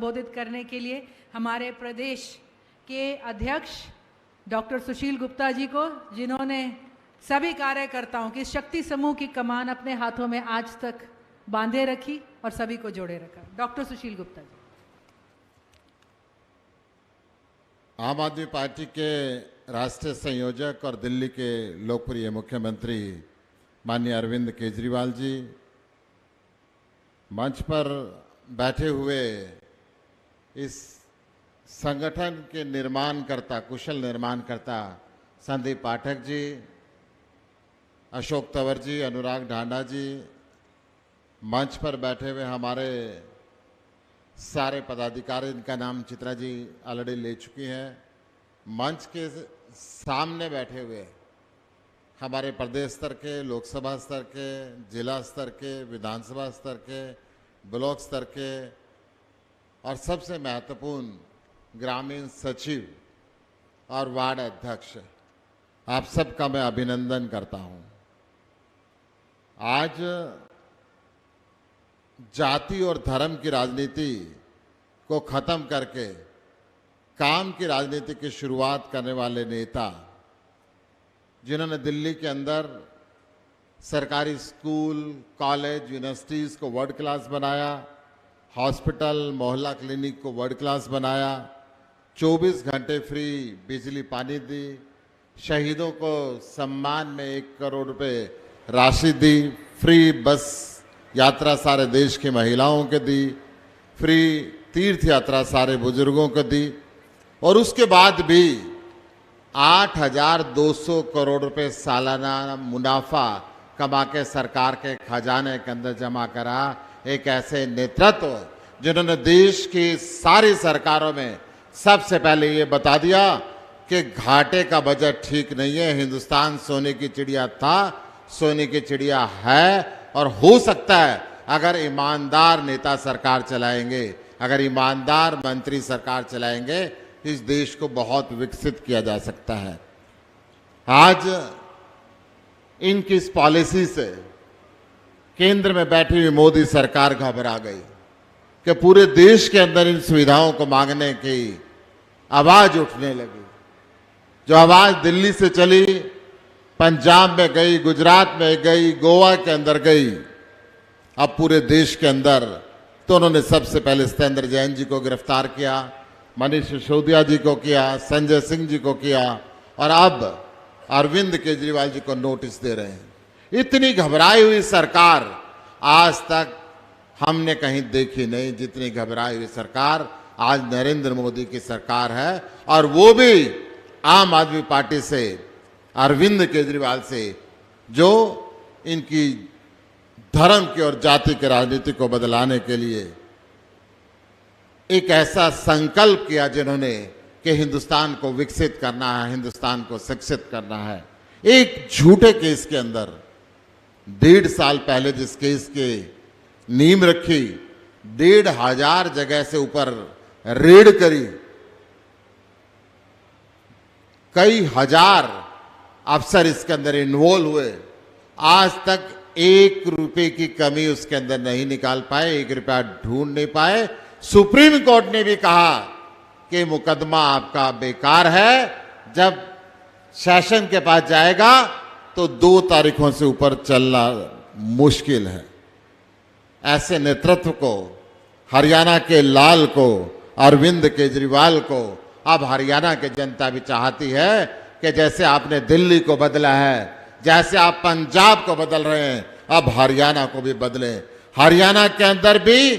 संबोधित करने के लिए हमारे प्रदेश के अध्यक्ष डॉक्टर सुशील गुप्ता जी को, जिन्होंने सभी कार्यकर्ताओं की शक्ति समूह की कमान अपने हाथों में आज तक बांधे रखी और सभी को जोड़े रखा। डॉक्टर सुशील गुप्ता जी। आम आदमी पार्टी के राष्ट्रीय संयोजक और दिल्ली के लोकप्रिय मुख्यमंत्री माननीय अरविंद केजरीवाल जी, मंच पर बैठे हुए इस संगठन के निर्माणकर्ता, कुशल निर्माणकर्ता संदीप पाठक जी, अशोक तंवर जी, अनुराग ढांडा जी, मंच पर बैठे हुए हमारे सारे पदाधिकारी, इनका नाम चित्रा जी ऑलरेडी ले चुकी हैं, मंच के सामने बैठे हुए हमारे प्रदेश स्तर के, लोकसभा स्तर के, जिला स्तर के, विधानसभा स्तर के, ब्लॉक स्तर के और सबसे महत्वपूर्ण ग्रामीण सचिव और वार्ड अध्यक्ष, आप सबका मैं अभिनंदन करता हूं। आज जाति और धर्म की राजनीति को खत्म करके काम की राजनीति की शुरुआत करने वाले नेता, जिन्होंने दिल्ली के अंदर सरकारी स्कूल, कॉलेज, यूनिवर्सिटीज़ को वर्ल्ड क्लास बनाया, हॉस्पिटल, मोहल्ला क्लिनिक को वर्ल्ड क्लास बनाया, 24 घंटे फ्री बिजली पानी दी, शहीदों को सम्मान में 1 करोड़ रुपए राशि दी, फ्री बस यात्रा सारे देश की महिलाओं को दी, फ्री तीर्थ यात्रा सारे बुजुर्गों को दी, और उसके बाद भी 8,200 करोड़ रुपए सालाना मुनाफा कमा के सरकार के खजाने के अंदर जमा करा। एक ऐसे नेतृत्व जिन्होंने देश की सारी सरकारों में सबसे पहले ये बता दिया कि घाटे का बजट ठीक नहीं है, हिंदुस्तान सोने की चिड़िया था, सोने की चिड़िया है और हो सकता है अगर ईमानदार नेता सरकार चलाएंगे, अगर ईमानदार मंत्री सरकार चलाएंगे, इस देश को बहुत विकसित किया जा सकता है। आज इनकी इस पॉलिसी से केंद्र में बैठी हुई मोदी सरकार घबरा गई कि पूरे देश के अंदर इन सुविधाओं को मांगने की आवाज उठने लगी। जो आवाज दिल्ली से चली, पंजाब में गई, गुजरात में गई, गोवा के अंदर गई, अब पूरे देश के अंदर। तो उन्होंने सबसे पहले सत्येंद्र जैन जी को गिरफ्तार किया, मनीष सिसोदिया जी को किया, संजय सिंह जी को किया और अब अरविंद केजरीवाल जी को नोटिस दे रहे हैं। इतनी घबराई हुई सरकार आज तक हमने कहीं देखी नहीं, जितनी घबराई हुई सरकार आज नरेंद्र मोदी की सरकार है, और वो भी आम आदमी पार्टी से, अरविंद केजरीवाल से, जो इनकी धर्म की और जाति की राजनीति को बदलाने के लिए एक ऐसा संकल्प किया जिन्होंने कि हिंदुस्तान को विकसित करना है, हिंदुस्तान को शिक्षित करना है। एक झूठे केस के अंदर 1.5 साल पहले जिस केस के नींव रखी, 1,500 जगह से ऊपर रेड करी, कई हजार अफसर इसके अंदर इन्वॉल्व हुए, आज तक 1 रुपए की कमी उसके अंदर नहीं निकाल पाए, 1 रुपया ढूंढ नहीं पाए। सुप्रीम कोर्ट ने भी कहा कि मुकदमा आपका बेकार है, जब सेशन के पास जाएगा तो 2 तारीखों से ऊपर चलना मुश्किल है। ऐसे नेतृत्व को, हरियाणा के लाल को, अरविंद केजरीवाल को अब हरियाणा की जनता भी चाहती है कि जैसे आपने दिल्ली को बदला है, जैसे आप पंजाब को बदल रहे हैं, अब हरियाणा को भी बदलें। हरियाणा के अंदर भी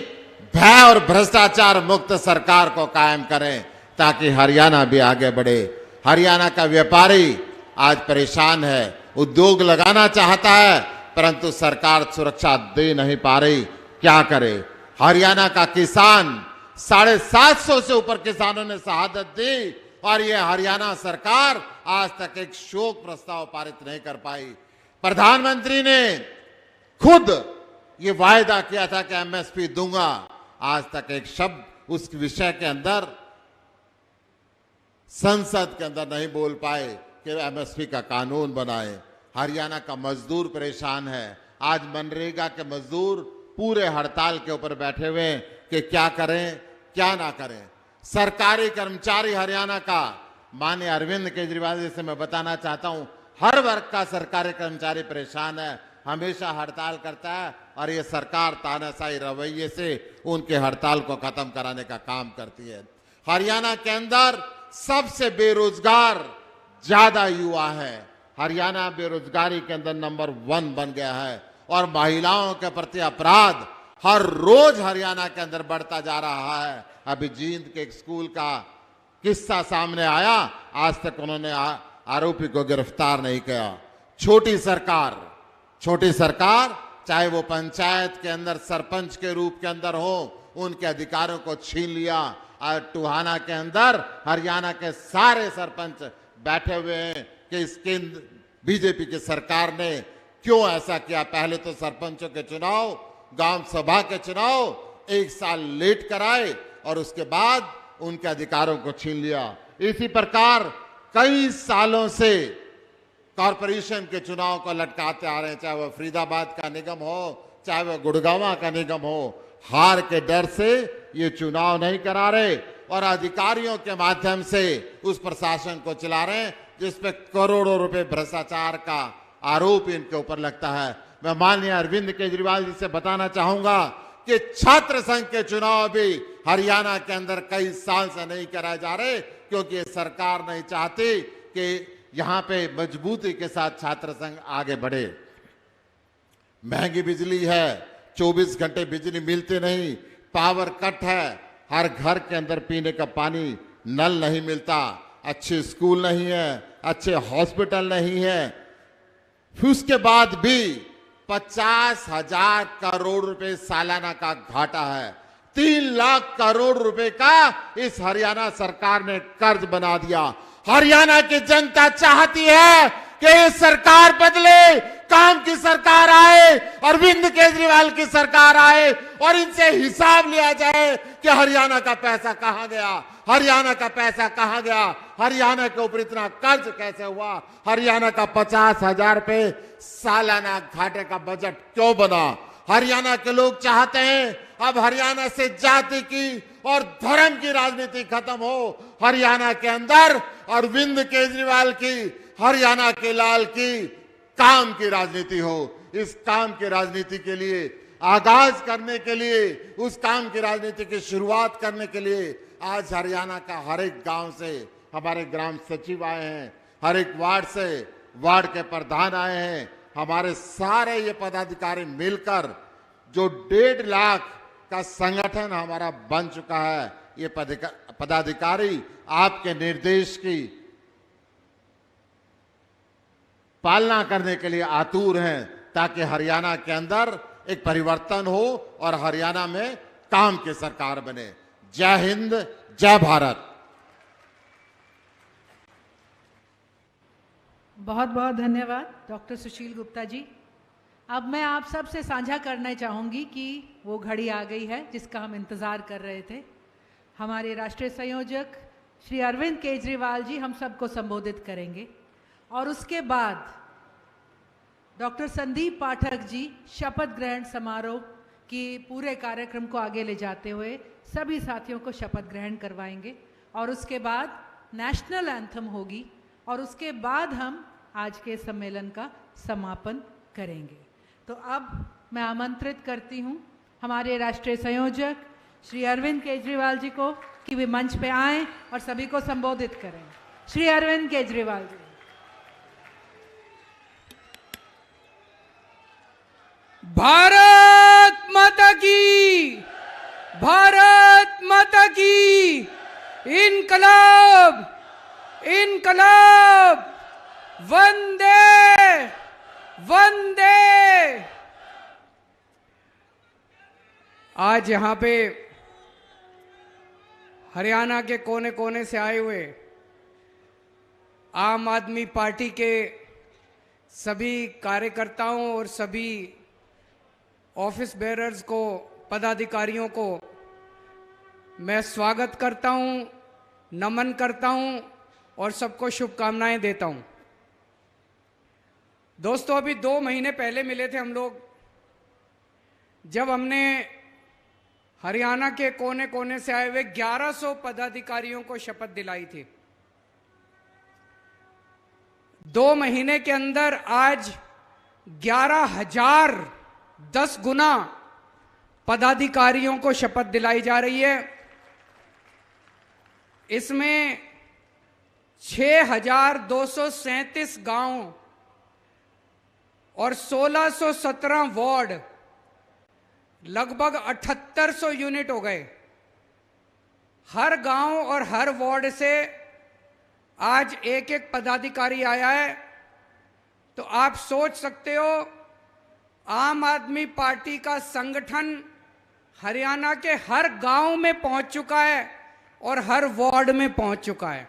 भय और भ्रष्टाचार मुक्त सरकार को कायम करें ताकि हरियाणा भी आगे बढ़े। हरियाणा का व्यापारी आज परेशान है, उद्योग लगाना चाहता है परंतु सरकार सुरक्षा दे नहीं पा रही, क्या करे। हरियाणा का किसान, 750 से ऊपर किसानों ने शहादत दी और ये हरियाणा सरकार आज तक एक शोक प्रस्ताव पारित नहीं कर पाई। प्रधानमंत्री ने खुद ये वायदा किया था कि एमएसपी दूंगा, आज तक एक शब्द उस विषय के अंदर संसद के अंदर नहीं बोल पाए कि एमएसपी का कानून बनाए। हरियाणा का मजदूर परेशान है, आज मनरेगा के मजदूर पूरे हड़ताल के ऊपर बैठे हुए हैं कि क्या करें, क्या ना करें। सरकारी कर्मचारी हरियाणा का, माननीय अरविंद केजरीवाल जी से मैं बताना चाहता हूं, हर वर्ग का सरकारी कर्मचारी परेशान है, हमेशा हड़ताल करता है और ये सरकार तानाशाही रवैये से उनके हड़ताल को खत्म कराने का काम करती है। हरियाणा के अंदर सबसे बेरोजगार ज्यादा युवा है। हरियाणा बेरोजगारी के अंदर नंबर 1 बन गया है और महिलाओं के प्रति अपराध हर रोज हरियाणा के अंदर बढ़ता जा रहा है। अभी जींद के एक स्कूल का किस्सा सामने आया, आज तक उन्होंने आरोपी को गिरफ्तार नहीं किया। छोटी सरकार चाहे वो पंचायत के अंदर सरपंच के रूप के अंदर हो, उनके अधिकारों को छीन लिया। और टोहाना के अंदर हरियाणा के सारे सरपंच बैठे हुए हैं कि इसके बीजेपी की सरकार ने क्यों ऐसा किया। पहले तो सरपंचों के चुनाव, गांव सभा के चुनाव 1 साल लेट कराए और उसके बाद उनके अधिकारों को छीन लिया। इसी प्रकार कई सालों से कॉरपोरेशन के चुनाव को लटकाते आ रहे हैं, चाहे वह फरीदाबाद का निगम हो, चाहे वह गुड़गांव का निगम हो। हार के डर से ये चुनाव नहीं करा रहे और अधिकारियों के माध्यम से उस प्रशासन को चला रहे हैं जिसपे करोड़ों रुपए भ्रष्टाचार का आरोप इनके ऊपर लगता है। मैं माननीय अरविंद केजरीवाल जी से बताना चाहूंगा कि छात्र संघ के चुनाव भी हरियाणा के अंदर कई साल से नहीं कराए जा रहे क्योंकि ये सरकार नहीं चाहती कि यहां पे मजबूती के साथ छात्र संघ आगे बढ़े। महंगी बिजली है, 24 घंटे बिजली मिलती नहीं, पावर कट है, हर घर के अंदर पीने का पानी नल नहीं मिलता, अच्छे स्कूल नहीं है, अच्छे हॉस्पिटल नहीं है। फिर उसके बाद भी 50,000 करोड़ रुपए सालाना का घाटा है। 3 लाख करोड़ रुपए का इस हरियाणा सरकार ने कर्ज बना दिया। हरियाणा की जनता चाहती है कि ये सरकार बदले, काम की सरकार आए, अरविंद केजरीवाल की सरकार आए और इनसे हिसाब लिया जाए कि हरियाणा का पैसा कहां गया, हरियाणा का पैसा कहां गया, हरियाणा के ऊपर इतना कर्ज कैसे हुआ, हरियाणा का 50,000 रुपए सालाना घाटे का बजट क्यों बना। हरियाणा के लोग चाहते हैं अब हरियाणा से जाति की और धर्म की राजनीति खत्म हो, हरियाणा के अंदर अरविंद केजरीवाल की, हरियाणा के लाल की काम की राजनीति हो। इस काम की राजनीति के लिए आगाज करने के लिए, उस काम की राजनीति की शुरुआत करने के लिए आज हरियाणा का हर एक गांव से हमारे ग्राम सचिव आए हैं, हर एक वार्ड से वार्ड के प्रधान आए हैं। हमारे सारे ये पदाधिकारी मिलकर जो 1.5 लाख का संगठन हमारा बन चुका है, ये पदाधिकारी आपके निर्देश की पालना करने के लिए आतुर हैं ताकि हरियाणा के अंदर एक परिवर्तन हो और हरियाणा में काम की सरकार बने। जय हिंद, जय भारत। बहुत बहुत धन्यवाद डॉक्टर सुशील गुप्ता जी। अब मैं आप सबसे साझा करना चाहूँगी कि वो घड़ी आ गई है जिसका हम इंतज़ार कर रहे थे। हमारे राष्ट्रीय संयोजक श्री अरविंद केजरीवाल जी हम सबको संबोधित करेंगे और उसके बाद डॉक्टर संदीप पाठक जी शपथ ग्रहण समारोह की पूरे कार्यक्रम को आगे ले जाते हुए सभी साथियों को शपथ ग्रहण करवाएंगे और उसके बाद नेशनल एंथम होगी और उसके बाद हम आज के सम्मेलन का समापन करेंगे। तो अब मैं आमंत्रित करती हूँ हमारे राष्ट्रीय संयोजक श्री अरविंद केजरीवाल जी को कि वे मंच पे आएं और सभी को संबोधित करें। श्री अरविंद केजरीवाल जी। भारत माता की, भारत माता की, इनकलाब, इनकलाब, वंदे वंदे। आज यहाँ पे हरियाणा के कोने कोने से आए हुए आम आदमी पार्टी के सभी कार्यकर्ताओं और सभी ऑफिस बेरर्स को, पदाधिकारियों को मैं स्वागत करता हूं, नमन करता हूं और सबको शुभकामनाएं देता हूं। दोस्तों, अभी 2 महीने पहले मिले थे हम लोग, जब हमने हरियाणा के कोने कोने से आए हुए 1100 पदाधिकारियों को शपथ दिलाई थी। 2 महीने के अंदर आज 11,000 10 गुना पदाधिकारियों को शपथ दिलाई जा रही है। इसमें 6,237 गांव और 1,617 वार्ड, लगभग 7,800 यूनिट हो गए। हर गांव और हर वार्ड से आज एक एक पदाधिकारी आया है। तो आप सोच सकते हो आम आदमी पार्टी का संगठन हरियाणा के हर गांव में पहुंच चुका है और हर वार्ड में पहुंच चुका है।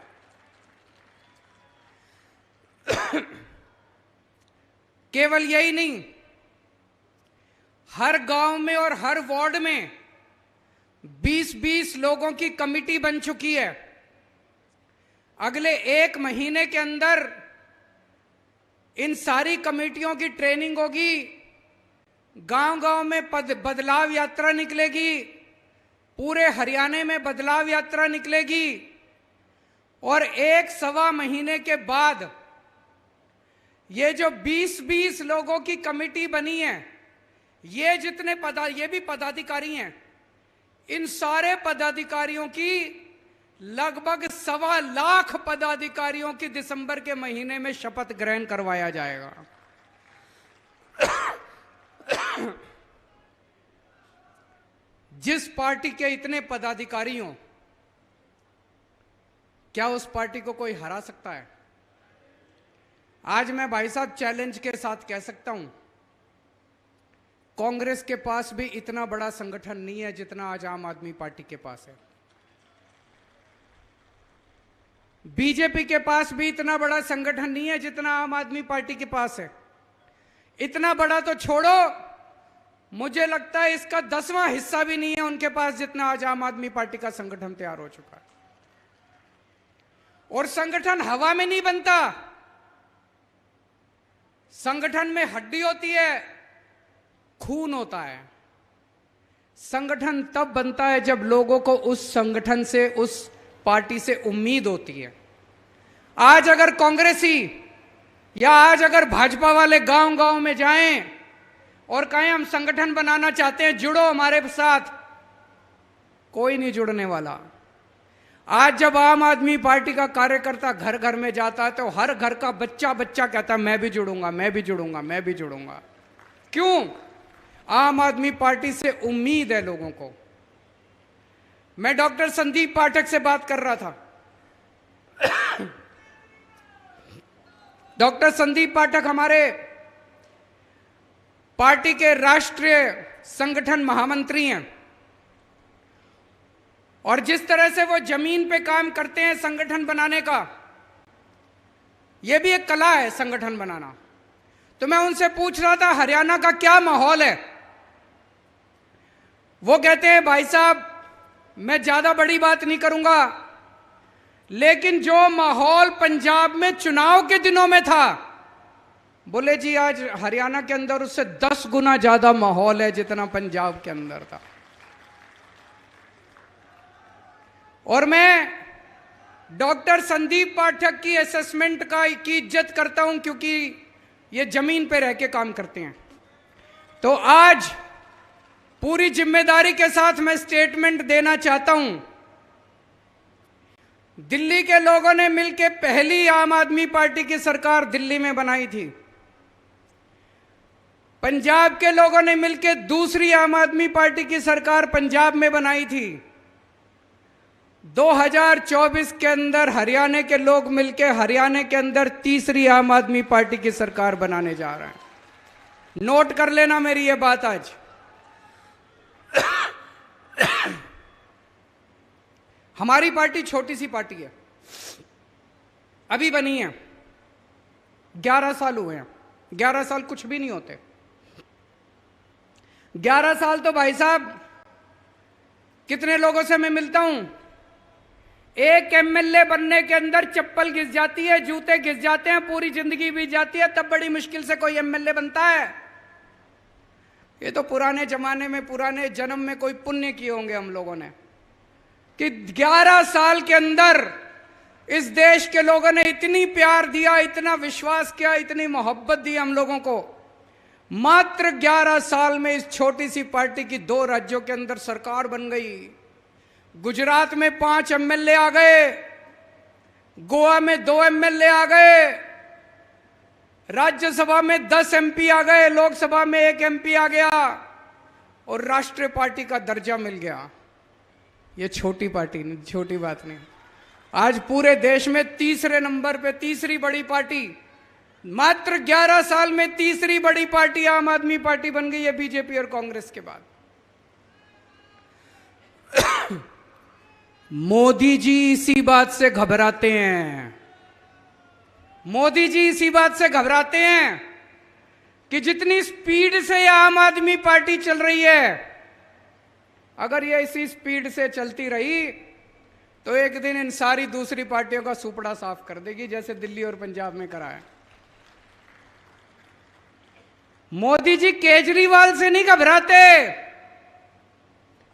केवल यही नहीं, हर गांव में और हर वार्ड में 20-20 लोगों की कमेटी बन चुकी है। अगले 1 महीने के अंदर इन सारी कमेटियों की ट्रेनिंग होगी, गांव-गांव में बदलाव यात्रा निकलेगी, पूरे हरियाणा में बदलाव यात्रा निकलेगी और 1-1.25 महीने के बाद ये जो 20-20 लोगों की कमेटी बनी है, ये भी पदाधिकारी हैं, इन सारे पदाधिकारियों की लगभग 1.25 लाख पदाधिकारियों की दिसंबर के महीने में शपथ ग्रहण करवाया जाएगा। जिस पार्टी के इतने पदाधिकारी हों, क्या उस पार्टी को कोई हरा सकता है? आज मैं भाई साहब चैलेंज के साथ कह सकता हूं, कांग्रेस के पास भी इतना बड़ा संगठन नहीं है जितना आज आम आदमी पार्टी के पास है। बीजेपी के पास भी इतना बड़ा संगठन नहीं है जितना आम आदमी पार्टी के पास है। इतना बड़ा तो छोड़ो, मुझे लगता है इसका 10वां हिस्सा भी नहीं है उनके पास जितना आज आम आदमी पार्टी का संगठन तैयार हो चुका है। और संगठन हवा में नहीं बनता, संगठन में हड्डी होती है, खून होता है। संगठन तब बनता है जब लोगों को उस संगठन से, उस पार्टी से उम्मीद होती है। आज अगर कांग्रेसी या आज अगर भाजपा वाले गांव-गांव में जाएं और कहें हम संगठन बनाना चाहते हैं, जुड़ो हमारे साथ, कोई नहीं जुड़ने वाला। आज जब आम आदमी पार्टी का कार्यकर्ता घर घर में जाता है तो हर घर का बच्चा कहता है मैं भी जुड़ूंगा, मैं भी जुड़ूंगा, मैं भी जुड़ूंगा। क्यों? आम आदमी पार्टी से उम्मीद है लोगों को। मैं डॉक्टर संदीप पाठक से बात कर रहा था। डॉक्टर संदीप पाठक हमारे पार्टी के राष्ट्रीय संगठन महामंत्री हैं और जिस तरह से वो जमीन पे काम करते हैं संगठन बनाने का, ये भी एक कला है संगठन बनाना। तो मैं उनसे पूछ रहा था हरियाणा का क्या माहौल है। वो कहते हैं भाई साहब मैं ज्यादा बड़ी बात नहीं करूंगा, लेकिन जो माहौल पंजाब में चुनाव के दिनों में था, बोले जी आज हरियाणा के अंदर उससे 10 गुना ज्यादा माहौल है जितना पंजाब के अंदर था। और मैं डॉक्टर संदीप पाठक की असेसमेंट की इज्जत करता हूं क्योंकि ये जमीन पे रह के काम करते हैं। तो आज पूरी जिम्मेदारी के साथ मैं स्टेटमेंट देना चाहता हूं। दिल्ली के लोगों ने मिलकर पहली आम आदमी पार्टी की सरकार दिल्ली में बनाई थी। पंजाब के लोगों ने मिलकर दूसरी आम आदमी पार्टी की सरकार पंजाब में बनाई थी। 2024 के अंदर हरियाणा के लोग मिलकर हरियाणा के अंदर तीसरी आम आदमी पार्टी की सरकार बनाने जा रहे हैं। नोट कर लेना मेरी ये बात आज। हमारी पार्टी छोटी सी पार्टी है, अभी बनी है, 11 साल हुए हैं। 11 साल कुछ भी नहीं होते। 11 साल तो भाई साहब कितने लोगों से मैं मिलता हूं, एक एमएलए बनने के अंदर चप्पल घिस जाती है, जूते घिस जाते हैं, पूरी जिंदगी बीत जाती है, तब बड़ी मुश्किल से कोई एमएलए बनता है। ये तो पुराने जमाने में, पुराने जन्म में कोई पुण्य किए होंगे हम लोगों ने, कि 11 साल के अंदर इस देश के लोगों ने इतनी प्यार दिया, इतना विश्वास किया, इतनी मोहब्बत दी हम लोगों को। मात्र 11 साल में इस छोटी सी पार्टी की 2 राज्यों के अंदर सरकार बन गई। गुजरात में 5 एमएलए आ गए, गोवा में 2 एमएलए आ गए, राज्यसभा में 10 एमपी आ गए, लोकसभा में 1 एमपी आ गया और राष्ट्रीय पार्टी का दर्जा मिल गया। ये छोटी पार्टी नहीं, छोटी बात नहीं। आज पूरे देश में तीसरे नंबर पे तीसरी बड़ी पार्टी, मात्र 11 साल में तीसरी बड़ी पार्टी आम आदमी पार्टी बन गई है बीजेपी और कांग्रेस के बाद। मोदी जी इसी बात से घबराते हैं, मोदी जी इसी बात से घबराते हैं कि जितनी स्पीड से ये आम आदमी पार्टी चल रही है, अगर ये इसी स्पीड से चलती रही तो एक दिन इन सारी दूसरी पार्टियों का सुपड़ा साफ कर देगी, जैसे दिल्ली और पंजाब में करा है। मोदी जी केजरीवाल से नहीं घबराते,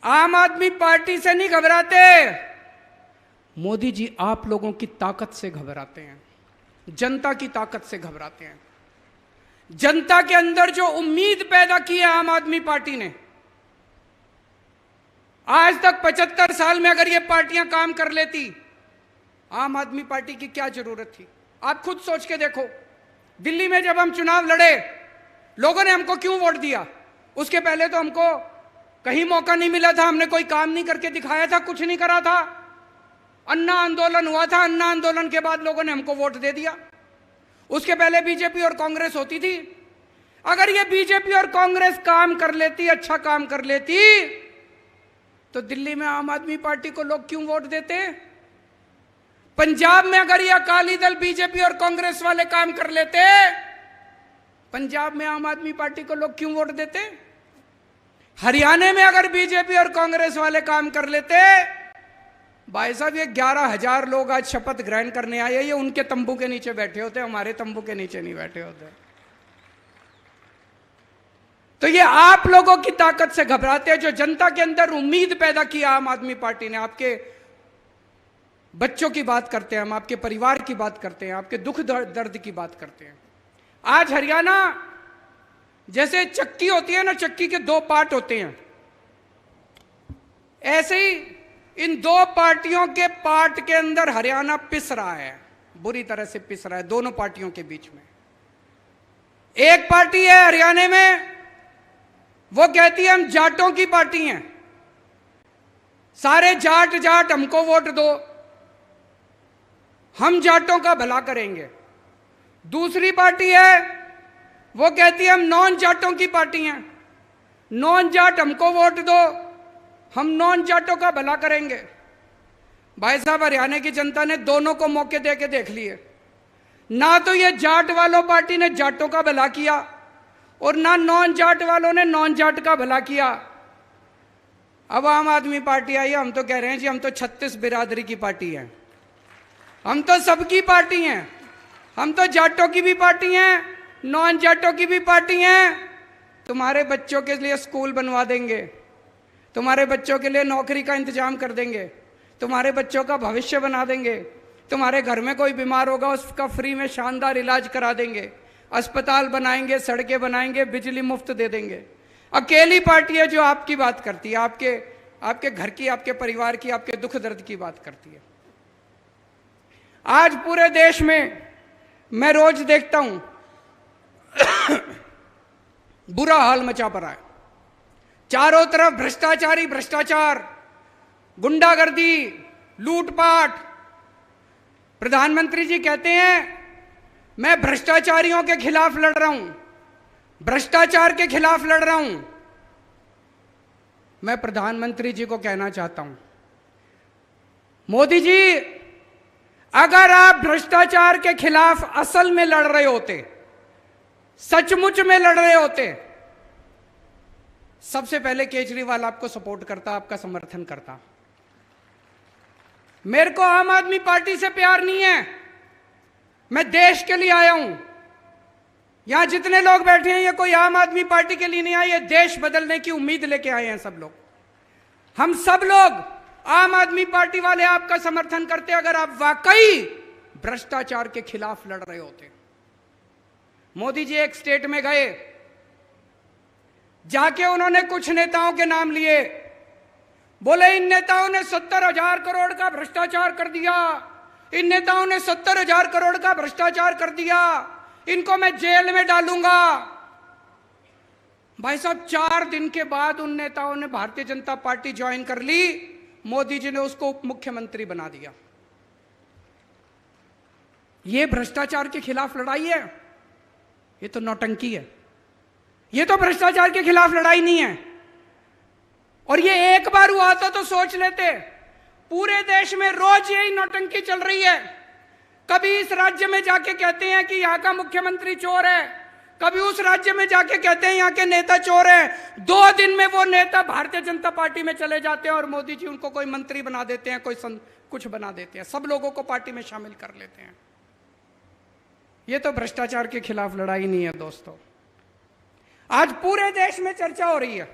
आम आदमी पार्टी से नहीं घबराते, मोदी जी आप लोगों की ताकत से घबराते हैं, जनता की ताकत से घबराते हैं। जनता के अंदर जो उम्मीद पैदा की है आम आदमी पार्टी ने, आज तक 75 साल में अगर ये पार्टियां काम कर लेती, आम आदमी पार्टी की क्या जरूरत थी? आप खुद सोच के देखो, दिल्ली में जब हम चुनाव लड़े, लोगों ने हमको क्यों वोट दिया? उसके पहले तो हमको कहीं मौका नहीं मिला था, हमने कोई काम नहीं करके दिखाया था, कुछ नहीं करा था। अन्ना आंदोलन हुआ था, अन्ना आंदोलन के बाद लोगों ने हमको वोट दे दिया। उसके पहले बीजेपी और कांग्रेस होती थी। अगर ये बीजेपी और कांग्रेस काम कर लेती, अच्छा काम कर लेती, तो दिल्ली में आम आदमी पार्टी को लोग क्यों वोट देते? पंजाब में अगर ये अकाली दल, बीजेपी और कांग्रेस वाले काम कर लेते, पंजाब में आम आदमी पार्टी को लोग क्यों वोट देते? हरियाणा में अगर बीजेपी और कांग्रेस वाले काम कर लेते, भाई साहब ये 11,000 लोग आज शपथ ग्रहण करने आए, ये उनके तंबू के नीचे बैठे होते, हमारे तंबू के नीचे नहीं बैठे होते। तो ये आप लोगों की ताकत से घबराते हैं, जो जनता के अंदर उम्मीद पैदा की आम आदमी पार्टी ने। आपके बच्चों की बात करते हैं हम, आपके परिवार की बात करते हैं, आपके दुख दर्द की बात करते हैं। आज हरियाणा जैसे चक्की होती है ना, चक्की के 2 पार्ट होते हैं, ऐसे ही इन 2 पार्टियों के पार्ट के अंदर हरियाणा पिस रहा है, बुरी तरह से पिस रहा है दोनों पार्टियों के बीच में। एक पार्टी है हरियाणा में, वो कहती है हम जाटों की पार्टी हैं, सारे जाट जाट हमको वोट दो, हम जाटों का भला करेंगे। दूसरी पार्टी है, वो कहती है हम नॉन जाटों की पार्टी हैं, नॉन जाट हमको वोट दो, हम नॉन जाटों का भला करेंगे। भाई साहब हरियाणा की जनता ने दोनों को मौके दे के देख लिए। ना तो ये जाट वालों पार्टी ने जाटों का भला किया और ना नॉन जाट वालों ने नॉन जाट का भला किया। अब आम आदमी पार्टी आई है, हम तो कह रहे हैं जी हम तो 36 बिरादरी की पार्टी है, हम तो सबकी पार्टी हैं, हम तो जाटों की भी पार्टी हैं, नॉन जाटों की भी पार्टी हैं। तुम्हारे बच्चों के लिए स्कूल बनवा देंगे, तुम्हारे बच्चों के लिए नौकरी का इंतजाम कर देंगे, तुम्हारे बच्चों का भविष्य बना देंगे, तुम्हारे घर में कोई बीमार होगा उसका फ्री में शानदार इलाज करा देंगे, अस्पताल बनाएंगे, सड़कें बनाएंगे, बिजली मुफ्त दे देंगे। अकेली पार्टी है जो आपकी बात करती है, आपके घर की, आपके परिवार की, आपके दुख दर्द की बात करती है। आज पूरे देश में मैं रोज देखता हूं बुरा हाल मचा पड़ा है, चारों तरफ भ्रष्टाचारी भ्रष्टाचार, गुंडागर्दी, लूटपाट। प्रधानमंत्री जी कहते हैं मैं भ्रष्टाचारियों के खिलाफ लड़ रहा हूं, भ्रष्टाचार के खिलाफ लड़ रहा हूं। मैं प्रधानमंत्री जी को कहना चाहता हूं, मोदी जी अगर आप भ्रष्टाचार के खिलाफ असल में लड़ रहे होते, सचमुच में लड़ रहे होते, सबसे पहले केजरीवाल आपको सपोर्ट करता, आपका समर्थन करता। मेरे को आम आदमी पार्टी से प्यार नहीं है, मैं देश के लिए आया हूं, यहां जितने लोग बैठे हैं ये कोई आम आदमी पार्टी के लिए नहीं आए, ये देश बदलने की उम्मीद लेके आए हैं सब लोग। हम सब लोग आम आदमी पार्टी वाले आपका समर्थन करते अगर आप वाकई भ्रष्टाचार के खिलाफ लड़ रहे होते। मोदी जी एक स्टेट में गए, जाके उन्होंने कुछ नेताओं के नाम लिए, बोले इन नेताओं ने 70,000 करोड़ का भ्रष्टाचार कर दिया, इन नेताओं ने 70,000 करोड़ का भ्रष्टाचार कर दिया, इनको मैं जेल में डालूंगा। भाई साहब 4 दिन के बाद उन नेताओं ने भारतीय जनता पार्टी ज्वाइन कर ली, मोदी जी ने उसको उप मुख्यमंत्री बना दिया। यह भ्रष्टाचार के खिलाफ लड़ाई है? ये तो नौटंकी है, ये तो भ्रष्टाचार के खिलाफ लड़ाई नहीं है। और ये एक बार हुआ तो सोच लेते, पूरे देश में रोज यही नौटंकी चल रही है। कभी इस राज्य में जाके कहते हैं कि यहां का मुख्यमंत्री चोर है, कभी उस राज्य में जाके कहते हैं यहां के नेता चोर हैं। 2 दिन में वो नेता भारतीय जनता पार्टी में चले जाते हैं और मोदी जी उनको कोई मंत्री बना देते हैं, कोई कुछ बना देते हैं, सब लोगों को पार्टी में शामिल कर लेते हैं। ये तो भ्रष्टाचार के खिलाफ लड़ाई नहीं है दोस्तों। आज पूरे देश में चर्चा हो रही है,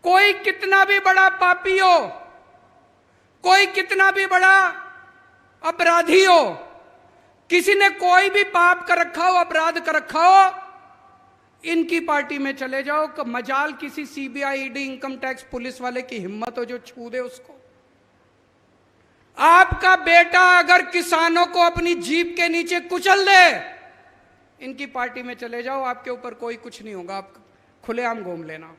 कोई कितना भी बड़ा पापी हो, कोई कितना भी बड़ा अपराधी हो, किसी ने कोई भी पाप कर रखा हो, अपराध कर रखा हो, इनकी पार्टी में चले जाओ। मजाल किसी CBI, ED, income tax police वाले की हिम्मत हो जो छू दे उसको। आपका बेटा अगर किसानों को अपनी जीप के नीचे कुचल दे, इनकी पार्टी में चले जाओ, आपके ऊपर कोई कुछ नहीं होगा, आप खुलेआम घूम लेना।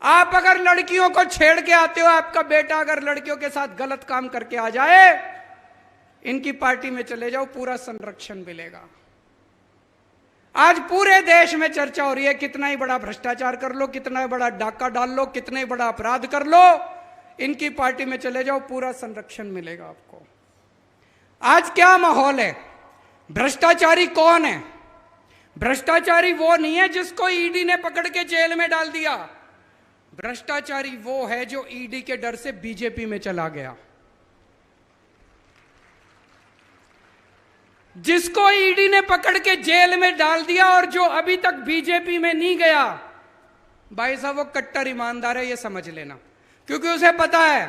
आप अगर लड़कियों को छेड़ के आते हो, आपका बेटा अगर लड़कियों के साथ गलत काम करके आ जाए, इनकी पार्टी में चले जाओ, पूरा संरक्षण मिलेगा। आज पूरे देश में चर्चा हो रही है, कितना ही बड़ा भ्रष्टाचार कर लो, कितना ही बड़ा डाका डाल लो, कितना ही बड़ा अपराध कर लो, इनकी पार्टी में चले जाओ, पूरा संरक्षण मिलेगा आपको। आज क्या माहौल है? भ्रष्टाचारी कौन है? भ्रष्टाचारी वो नहीं है जिसको ईडी ने पकड़ के जेल में डाल दिया। भ्रष्टाचारी वो है जो ईडी के डर से बीजेपी में चला गया। जिसको ईडी ने पकड़ के जेल में डाल दिया और जो अभी तक बीजेपी में नहीं गया, भाई साहब वो कट्टर ईमानदार है, ये समझ लेना। क्योंकि उसे पता है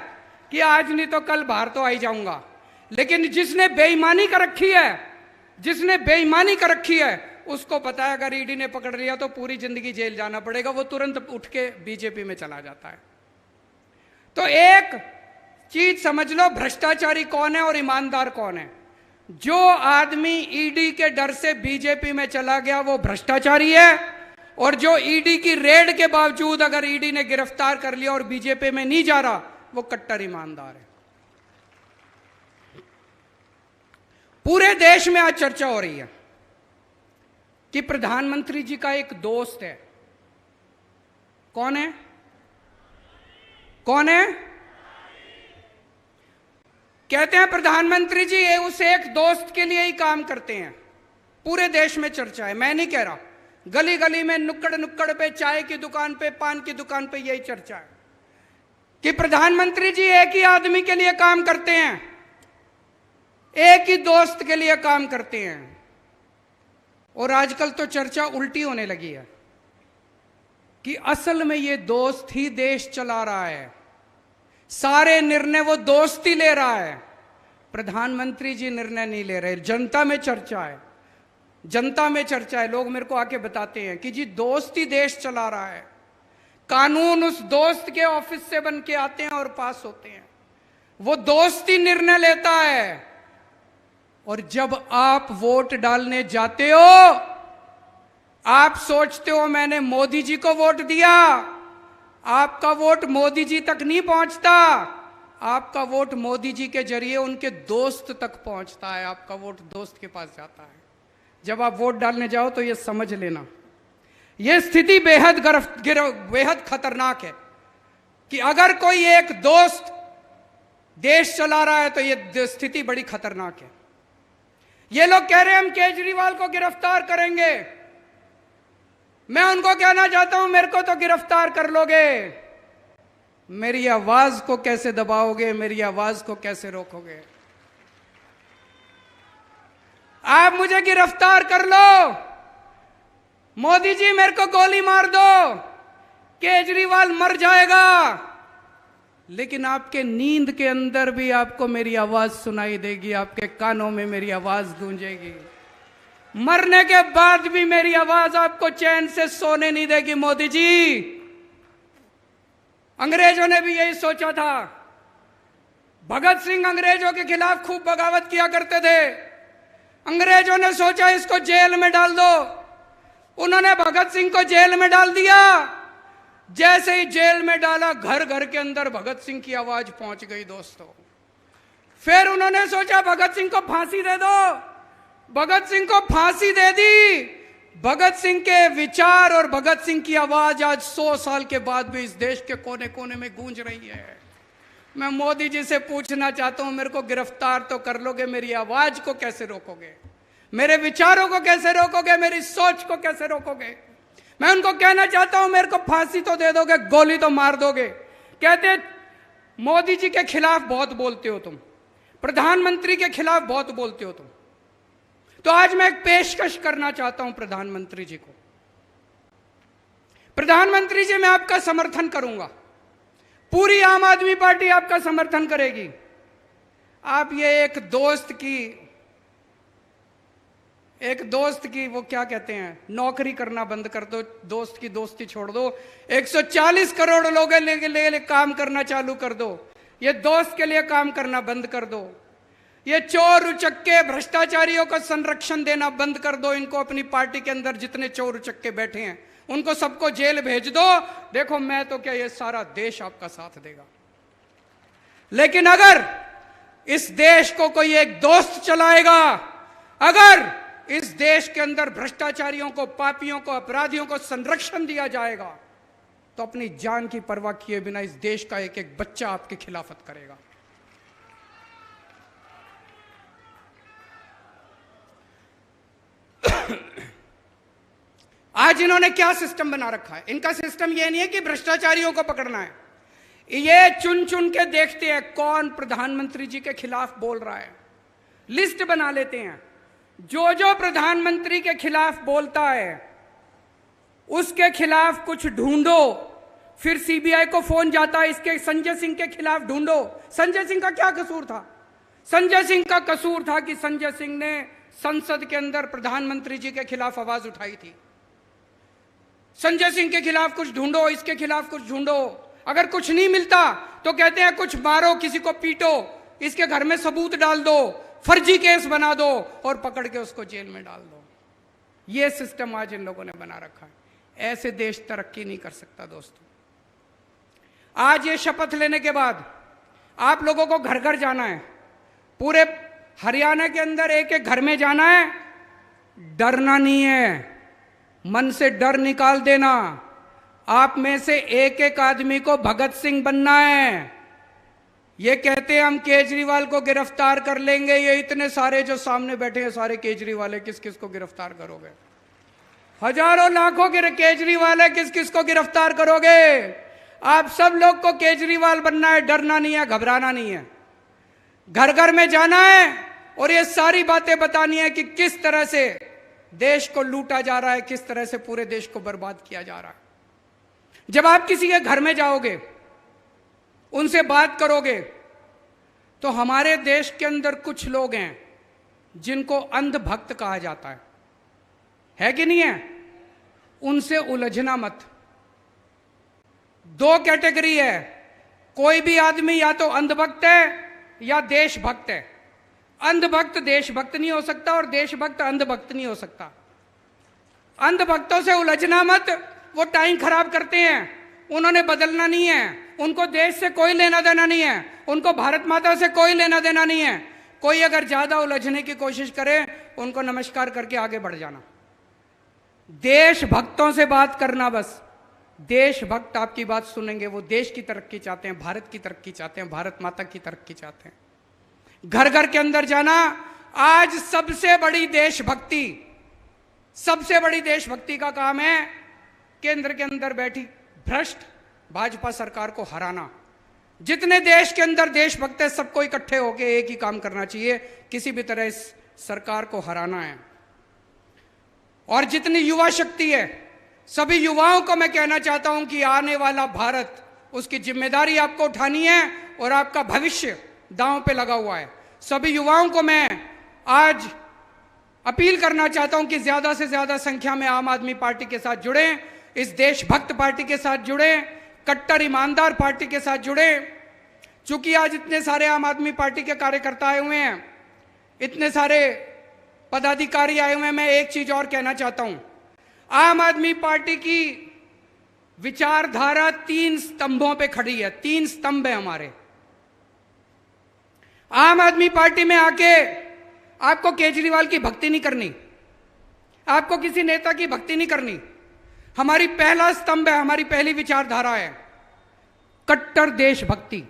कि आज नहीं तो कल बाहर तो आ ही जाऊंगा। लेकिन जिसने बेईमानी कर रखी है, जिसने बेईमानी कर रखी है, उसको पता है अगर ईडी ने पकड़ लिया तो पूरी जिंदगी जेल जाना पड़ेगा, वो तुरंत उठ के बीजेपी में चला जाता है। तो एक चीज समझ लो, भ्रष्टाचारी कौन है और ईमानदार कौन है। जो आदमी ईडी के डर से बीजेपी में चला गया वो भ्रष्टाचारी है, और जो ईडी की रेड के बावजूद अगर ईडी ने गिरफ्तार कर लिया और बीजेपी में नहीं जा रहा, वो कट्टर ईमानदार है। पूरे देश में आज चर्चा हो रही है कि प्रधानमंत्री जी का एक दोस्त है। कौन है? कौन है? कहते हैं प्रधानमंत्री जी ये उस एक दोस्त के लिए ही काम करते हैं। पूरे देश में चर्चा है, मैं नहीं कह रहा, गली गली में, नुक्कड़ नुक्कड़ पे, चाय की दुकान पे, पान की दुकान पे यही चर्चा है कि प्रधानमंत्री जी एक ही आदमी के लिए काम करते हैं, एक ही दोस्त के लिए काम करते हैं। और आजकल तो चर्चा उल्टी होने लगी है कि असल में ये दोस्त ही देश चला रहा है, सारे निर्णय वो दोस्त ही ले रहा है, प्रधानमंत्री जी निर्णय नहीं ले रहे। जनता में चर्चा है, जनता में चर्चा है। लोग मेरे को आके बताते हैं कि जी दोस्त ही देश चला रहा है, कानून उस दोस्त के ऑफिस से बन के आते हैं और पास होते हैं, वो दोस्त ही निर्णय लेता है। और जब आप वोट डालने जाते हो, आप सोचते हो मैंने मोदी जी को वोट दिया, आपका वोट मोदी जी तक नहीं पहुंचता, आपका वोट मोदी जी के जरिए उनके दोस्त तक पहुंचता है, आपका वोट दोस्त के पास जाता है। जब आप वोट डालने जाओ तो ये समझ लेना, ये स्थिति बेहद खतरनाक है कि अगर कोई एक दोस्त देश चला रहा है तो ये स्थिति बड़ी खतरनाक है। ये लोग कह रहे हैं हम केजरीवाल को गिरफ्तार करेंगे, मैं उनको कहना चाहता हूं मेरे को तो गिरफ्तार कर लोगे, मेरी आवाज को कैसे दबाओगे, मेरी आवाज को कैसे रोकोगे? आप मुझे गिरफ्तार कर लो, मोदी जी मेरे को गोली मार दो, केजरीवाल मर जाएगा, लेकिन आपके नींद के अंदर भी आपको मेरी आवाज सुनाई देगी, आपके कानों में मेरी आवाज गूंजेगी। मरने के बाद भी मेरी आवाज आपको चैन से सोने नहीं देगी मोदी जी। अंग्रेजों ने भी यही सोचा था। भगत सिंह अंग्रेजों के खिलाफ खूब बगावत किया करते थे। अंग्रेजों ने सोचा इसको जेल में डाल दो, उन्होंने भगत सिंह को जेल में डाल दिया। जैसे ही जेल में डाला, घर घर के अंदर भगत सिंह की आवाज पहुंच गई दोस्तों। फिर उन्होंने सोचा भगत सिंह को फांसी दे दो, भगत सिंह को फांसी दे दी। भगत सिंह के विचार और भगत सिंह की आवाज आज 100 साल के बाद भी इस देश के कोने कोने में गूंज रही है। मैं मोदी जी से पूछना चाहता हूं, मेरे को गिरफ्तार तो कर लोगे, मेरी आवाज को कैसे रोकोगे? मेरे विचारों को कैसे रोकोगे? मेरी सोच को कैसे रोकोगे? मैं उनको कहना चाहता हूं, मेरे को फांसी तो दे दोगे, गोली तो मार दोगे। कहते मोदी जी के खिलाफ बहुत बोलते हो तुम, प्रधानमंत्री के खिलाफ बहुत बोलते हो तुम। तो आज मैं एक पेशकश करना चाहता हूं प्रधानमंत्री जी को। प्रधानमंत्री जी, मैं आपका समर्थन करूंगा, पूरी आम आदमी पार्टी आपका समर्थन करेगी। आप ये एक दोस्त की वो क्या कहते हैं, नौकरी करना बंद कर दो, दोस्त की दोस्ती छोड़ दो। 140 करोड़ लोगों के लिए काम करना चालू कर दो। ये दोस्त के लिए काम करना बंद कर दो। ये चोर उचक्के भ्रष्टाचारियों को संरक्षण देना बंद कर दो। इनको अपनी पार्टी के अंदर जितने चोर उचक्के बैठे हैं उनको सबको जेल भेज दो। देखो मैं तो क्या, ये सारा देश आपका साथ देगा। लेकिन अगर इस देश को कोई एक दोस्त चलाएगा, अगर इस देश के अंदर भ्रष्टाचारियों को, पापियों को, अपराधियों को संरक्षण दिया जाएगा, तो अपनी जान की परवाह किए बिना इस देश का एक एक बच्चा आपकी खिलाफत करेगा। आज इन्होंने क्या सिस्टम बना रखा है? इनका सिस्टम यह नहीं है कि भ्रष्टाचारियों को पकड़ना है, ये चुन चुन के देखते हैं कौन प्रधानमंत्री जी के खिलाफ बोल रहा है, लिस्ट बना लेते हैं। जो जो प्रधानमंत्री के खिलाफ बोलता है उसके खिलाफ कुछ ढूंढो, फिर सीबीआई को फोन जाता है इसके संजय सिंह के खिलाफ ढूंढो। संजय सिंह का क्या कसूर था? संजय सिंह का कसूर था कि संजय सिंह ने संसद के अंदर प्रधानमंत्री जी के खिलाफ आवाज उठाई थी। संजय सिंह के खिलाफ कुछ ढूंढो, इसके खिलाफ कुछ ढूंढो। अगर कुछ नहीं मिलता तो कहते हैं कुछ मारो, किसी को पीटो, इसके घर में सबूत डाल दो, फर्जी केस बना दो और पकड़ के उसको जेल में डाल दो। यह सिस्टम आज इन लोगों ने बना रखा है। ऐसे देश तरक्की नहीं कर सकता दोस्तों। आज ये शपथ लेने के बाद आप लोगों को घर घर जाना है, पूरे हरियाणा के अंदर एक एक घर में जाना है। डरना नहीं है, मन से डर निकाल देना। आप में से एक एक आदमी को भगत सिंह बनना है। ये कहते हैं हम केजरीवाल को गिरफ्तार कर लेंगे, ये इतने सारे जो सामने बैठे हैं सारे केजरीवाल है, किस किस को गिरफ्तार करोगे? हजारों लाखों के केजरीवाल है, किस किस को गिरफ्तार करोगे? आप सब लोग को केजरीवाल बनना है, डरना नहीं है, घबराना नहीं है। घर घर में जाना है और ये सारी बातें बतानी है कि किस तरह से देश को लूटा जा रहा है, किस तरह से पूरे देश को बर्बाद किया जा रहा है। जब आप किसी के घर में जाओगे, उनसे बात करोगे, तो हमारे देश के अंदर कुछ लोग हैं जिनको अंधभक्त कहा जाता है कि नहीं है? उनसे उलझना मत। दो कैटेगरी है, कोई भी आदमी या तो अंधभक्त है या देशभक्त है। अंधभक्त देशभक्त नहीं हो सकता और देशभक्त अंधभक्त नहीं हो सकता। अंधभक्तों से उलझना मत, वो टाइम खराब करते हैं, उन्होंने बदलना नहीं है, उनको देश से कोई लेना देना नहीं है, उनको भारत माता से कोई लेना देना नहीं है। कोई अगर ज्यादा उलझने की कोशिश करे, उनको नमस्कार करके आगे बढ़ जाना। देशभक्तों से बात करना बस। देशभक्त आपकी बात सुनेंगे, वो देश की तरक्की चाहते हैं, भारत की तरक्की चाहते हैं, भारत माता की तरक्की चाहते हैं। घर घर के अंदर जाना। आज सबसे बड़ी देशभक्ति का काम है केंद्र के अंदर बैठी भ्रष्ट भाजपा सरकार को हराना। जितने देश के अंदर देशभक्त है, सबको इकट्ठे होकर एक ही काम करना चाहिए, किसी भी तरह इस सरकार को हराना है। और जितनी युवा शक्ति है, सभी युवाओं को मैं कहना चाहता हूं कि आने वाला भारत, उसकी जिम्मेदारी आपको उठानी है और आपका भविष्य दांव पे लगा हुआ है। सभी युवाओं को मैं आज अपील करना चाहता हूं कि ज्यादा से ज्यादा संख्या में आम आदमी पार्टी के साथ जुड़े, इस देशभक्त पार्टी के साथ जुड़े, कट्टर ईमानदार पार्टी के साथ जुड़े। चूंकि आज इतने सारे आम आदमी पार्टी के कार्यकर्ता आए हुए हैं, इतने सारे पदाधिकारी आए हुए हैं, मैं एक चीज और कहना चाहता हूं। आम आदमी पार्टी की विचारधारा 3 स्तंभों पे खड़ी है। 3 स्तंभ है हमारे। आम आदमी पार्टी में आके आपको केजरीवाल की भक्ति नहीं करनी, आपको किसी नेता की भक्ति नहीं करनी। हमारी पहला स्तंभ है, हमारी पहली विचारधारा है कट्टर देशभक्ति।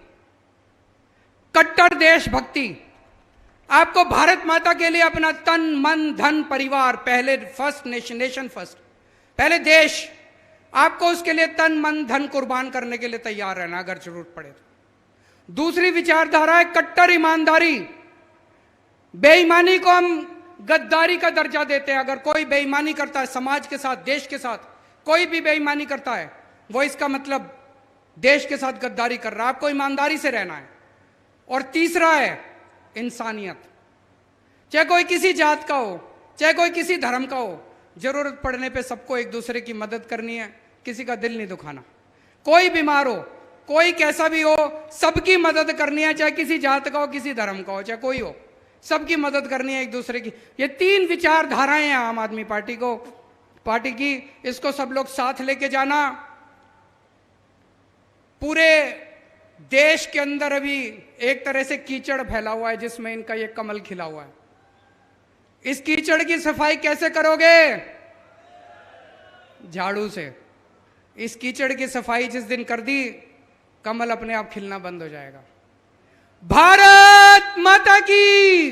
कट्टर देशभक्ति। आपको भारत माता के लिए अपना तन मन धन परिवार, पहले फर्स्ट नेशन फर्स्ट, पहले देश, आपको उसके लिए तन मन धन कुर्बान करने के लिए तैयार रहना अगर जरूरत पड़े तो। दूसरी विचारधारा है कट्टर ईमानदारी। बेईमानी को हम गद्दारी का दर्जा देते हैं। अगर कोई बेईमानी करता है समाज के साथ, देश के साथ, कोई भी बेईमानी करता है, वो इसका मतलब देश के साथ गद्दारी कर रहा है। आपको ईमानदारी से रहना है। और तीसरा है इंसानियत। चाहे कोई किसी जात का हो, चाहे कोई किसी धर्म का हो, जरूरत पड़ने पे सबको एक दूसरे की मदद करनी है, किसी का दिल नहीं दुखाना। कोई बीमार हो, कोई कैसा भी हो, सबकी मदद करनी है, चाहे किसी जात का हो, किसी धर्म का हो, चाहे कोई हो, सबकी मदद करनी है एक दूसरे की। ये 3 विचारधाराएं हैं आम आदमी पार्टी की। इसको सब लोग साथ लेके जाना। पूरे देश के अंदर अभी एक तरह से कीचड़ फैला हुआ है जिसमें इनका ये कमल खिला हुआ है। इस कीचड़ की सफाई कैसे करोगे? झाड़ू से। इस कीचड़ की सफाई जिस दिन कर दी, कमल अपने आप खिलना बंद हो जाएगा। भारत माता की